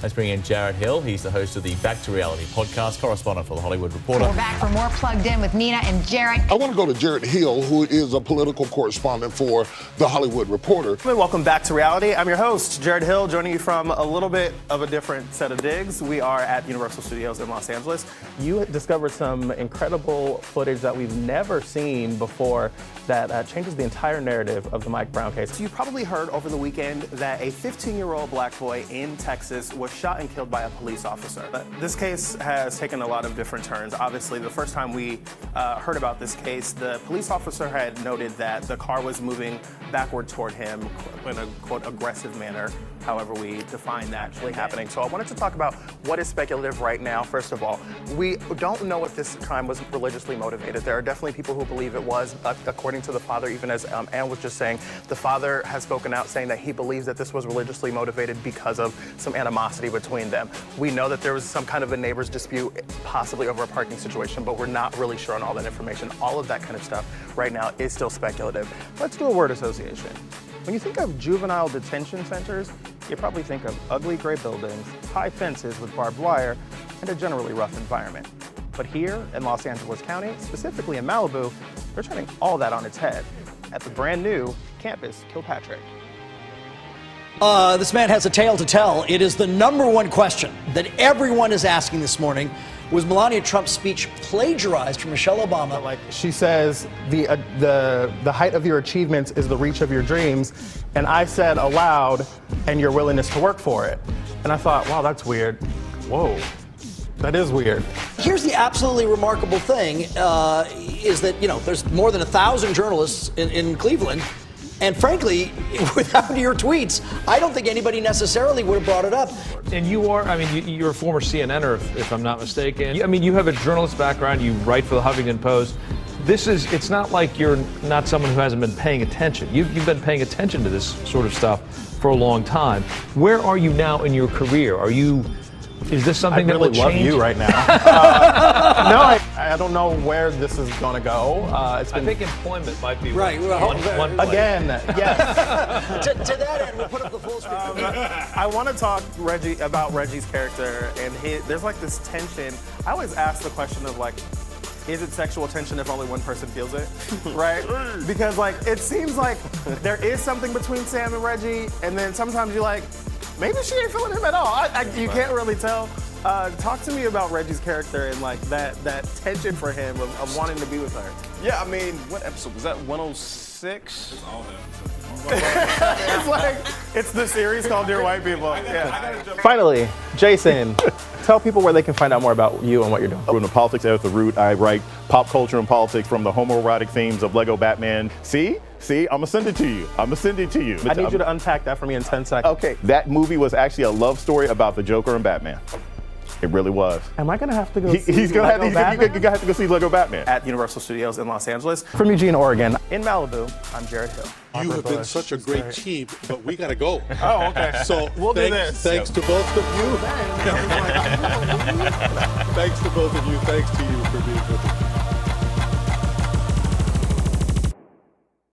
Let's bring in Jarrett Hill. He's the host of the Back to Reality podcast, correspondent for The Hollywood Reporter. We're back for more Plugged In with Nina and Jarrett. I want to go to Jarrett Hill, who is a political correspondent for The Hollywood Reporter. Welcome back to reality. I'm your host, Jarrett Hill, joining you from a little bit of a different set of digs. We are at Universal Studios in Los Angeles. You discovered some incredible footage that we've never seen before that changes the entire narrative of the Mike Brown case. So you probably heard over the weekend that a 15-year-old black boy in Texas was shot and killed by a police officer. This case has taken a lot of different turns. Obviously, the first time we heard about this case, the police officer had noted that the car was moving backward toward him in a, quote, aggressive manner, however we define that actually happening. So I wanted to talk about what is speculative right now. First of all, we don't know if this crime was religiously motivated. There are definitely people who believe it was, according to the father, even as Ann was just saying, the father has spoken out saying that he believes that this was religiously motivated because of some animosity between them. We know that there was some kind of a neighbor's dispute, possibly over a parking situation, but we're not really sure on all that information. All of that kind of stuff right now is still speculative. Let's do a word association. When you think of juvenile detention centers, you probably think of ugly gray buildings, high fences with barbed wire, and a generally rough environment. But here in Los Angeles County, specifically in Malibu, they're turning all that on its head at the brand new campus Kilpatrick. This man has a tale to tell. It is the #1 question that everyone is asking this morning. Was Melania Trump's speech plagiarized from Michelle Obama? Like she says, the height of your achievements is the reach of your dreams. And I said aloud, and your willingness to work for it. And I thought, wow, that's weird. Whoa, that is weird. Here's the absolutely remarkable thing, is that, you know, there's more than 1,000 journalists in Cleveland. And frankly, without your tweets, I don't think anybody necessarily would have brought it up. And you are, I mean, you're a former CNNer, if I'm not mistaken. I mean, you have a journalist background, you write for the Huffington Post. It's not like you're not someone who hasn't been paying attention. You've been paying attention to this sort of stuff for a long time. Where are you now in your career? Is this something that will change? I really love you right now. No, I don't know where this is going to go. I think employment might be right. one place. Again, yes. to that end, we'll put up the full screen. I want to talk about Reggie's character, and there's like this tension. I always ask the question of like, is it sexual tension if only one person feels it, right? Because like, it seems like there is something between Sam and Reggie, and then sometimes you're like, maybe she ain't feeling him at all. You can't really tell. Talk to me about Reggie's character and like that tension for him of wanting to be with her. Yeah, I mean, what episode was that? 106? It's all It's like it's the series called Dear White People. Yeah. Finally, Jason, tell people where they can find out more about you and what you're doing. From the politics at the root, I write pop culture and politics from the homoerotic themes of Lego Batman. See, I'm gonna send it to you. I need you to unpack that for me in 10 seconds. Okay, that movie was actually a love story about the Joker and Batman. It really was. Am I gonna have to go see He's gonna have to go see Lego Batman. At Universal Studios in Los Angeles. From Eugene, Oregon. In Malibu, I'm Jarrett Hill. You have been such a great team, but we gotta go. Oh, okay. So we'll do this. Thanks to both of you. Thanks to both of you. Thanks to you for being with us.